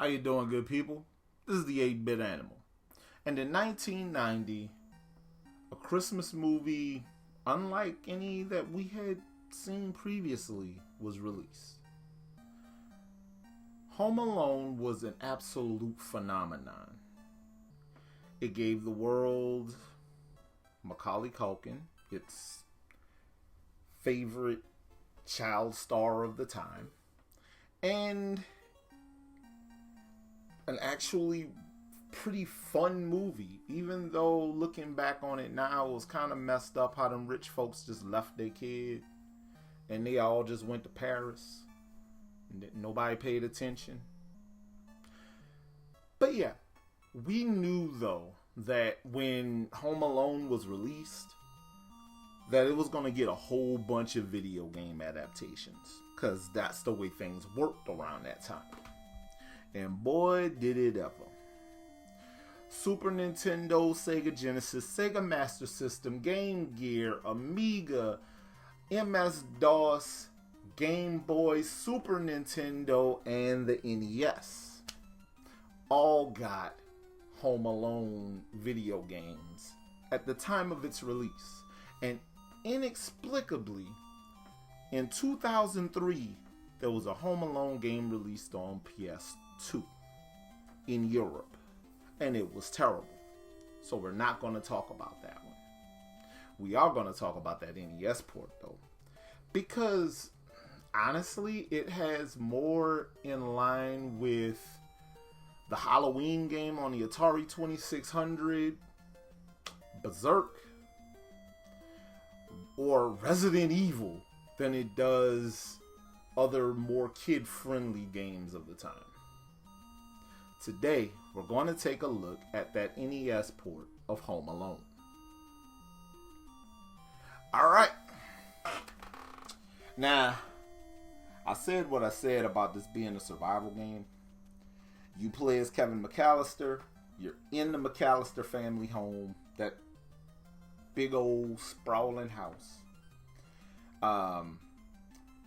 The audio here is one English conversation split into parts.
you doing, good people? This is the 8-Bit Animal. And in 1990, a Christmas movie unlike any that we had seen previously was released. Home Alone was an absolute phenomenon. It gave the world Macaulay Culkin, its favorite child star of the time, and an actually pretty fun movie, even though looking back on it now, it was kind of messed up how them rich folks just left their kid and they all just went to Paris and nobody paid attention. But yeah, we knew though that when Home Alone was released that it was going to get a whole bunch of video game adaptations, because that's the way things worked around that time. And boy, did it ever. Super Nintendo, Sega Genesis, Sega Master System, Game Gear, Amiga, MS-DOS, Game Boy, Super Nintendo, and the NES all got Home Alone video games at the time of its release. And inexplicably, in 2003, there was a Home Alone game released on PS2 in Europe. And it was terrible. So we're not going to talk about that one. We are going to talk about that NES port though, because honestly, it has more in line with the Halloween game on the Atari 2600, Berserk, or Resident Evil than it does other more kid-friendly games of the time. Today, we're going to take a look at that NES port of Home Alone. Alright. Now, I said what I said about this being a survival game. You play as Kevin McAllister. You're in the McAllister family home. That big old sprawling house.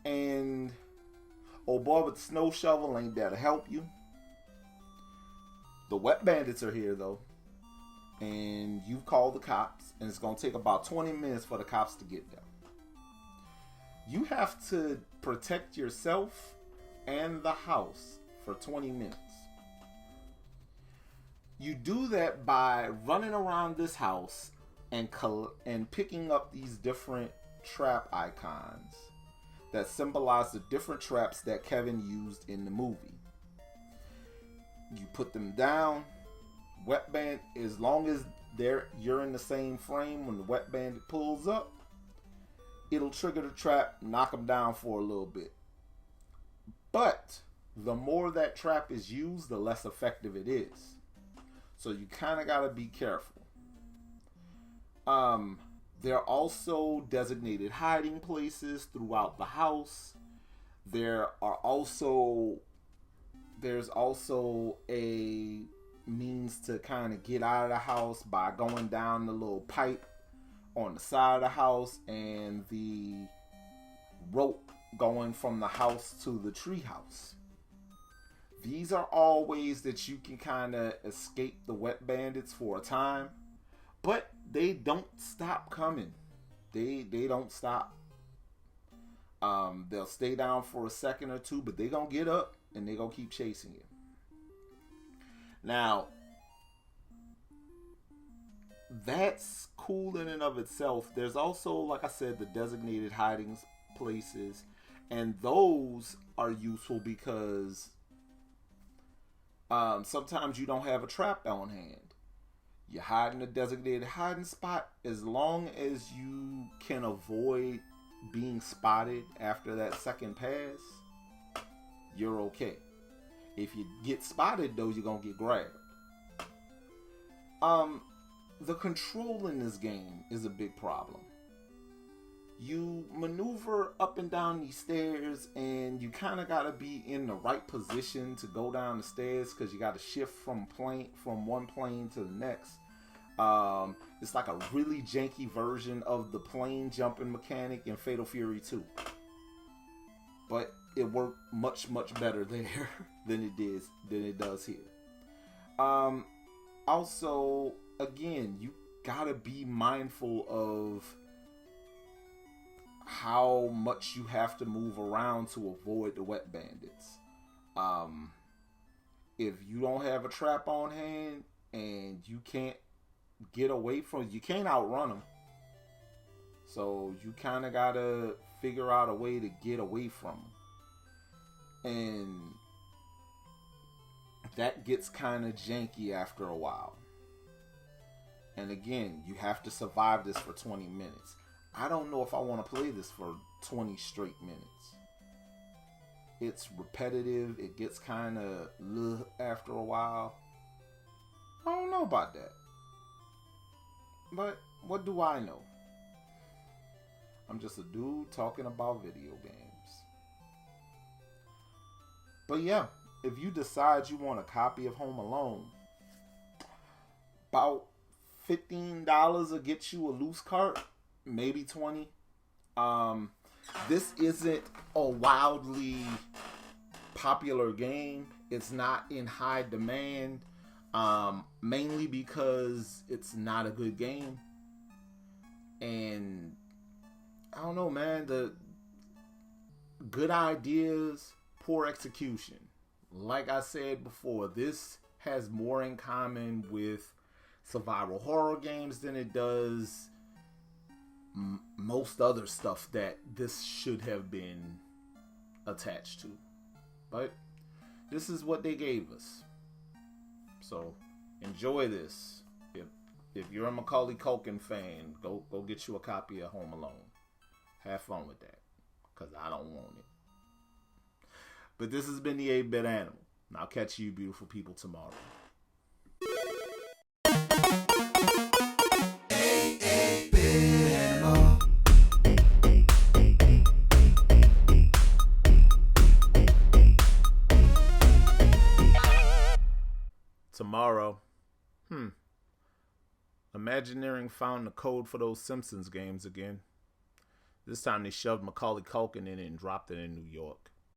And old boy with the snow shovel ain't there to help you. The wet bandits are here though, and you've called the cops, and it's going to take about 20 minutes for the cops to get there. You have to protect yourself and the house for 20 minutes. You do that by running around this house and picking up these different trap icons that symbolize the different traps that Kevin used in the movie. You put them down. Wet band, as long as you're in the same frame when the wet bandit pulls up, it'll trigger the trap, knock them down for a little bit. But the more that trap is used, the less effective it is. So you kind of got to be careful. There are also designated hiding places throughout the house. There's also a means to kind of get out of the house by going down the little pipe on the side of the house and the rope going from the house to the tree house. These are all ways that you can kind of escape the wet bandits for a time, but they don't stop coming. They don't stop. They'll stay down for a second or two, but they're going to get up and they're going to keep chasing you. Now, that's cool in and of itself. There's also, like I said, the designated hiding places. And those are useful because sometimes you don't have a trap on hand. You hide in a designated hiding spot. As long as you can avoid being spotted after that second pass, you're okay. If you get spotted though, you're gonna get grabbed. The control in this game is a big problem. You maneuver up and down these stairs, and you kind of gotta be in the right position to go down the stairs, because you gotta shift from one plane to the next. It's like a really janky version of the plane jumping mechanic in Fatal Fury 2. But it worked much better there than it does here. Also, again, you gotta be mindful of how much you have to move around to avoid the wet bandits. If you don't have a trap on hand and you can't get away from, you can't outrun them. So you kind of gotta figure out a way to get away from them, and that gets kind of janky after a while. And again, you have to survive this for 20 minutes. I don't know if I want to play this for 20 straight minutes. It's repetitive. It gets kind of after a while. I don't know about that. But what do I know? I'm just a dude talking about video games. But yeah, if you decide you want a copy of Home Alone, about $15 will get you a loose cart, maybe 20. This isn't a wildly popular game. It's not in high demand, mainly because it's not a good game. And I don't know, man, the good ideas, poor execution. Like I said before, this has more in common with survival horror games than it does most other stuff that this should have been attached to. But this is what they gave us. So enjoy this. If you're a Macaulay Culkin fan, go get you a copy of Home Alone. Have fun with that, because I don't want it. But this has been the 8-Bit Animal, and I'll catch you beautiful people tomorrow. Tomorrow, Imagineering found the code for those Simpsons games again. This time they shoved Macaulay Culkin in it and dropped it in New York.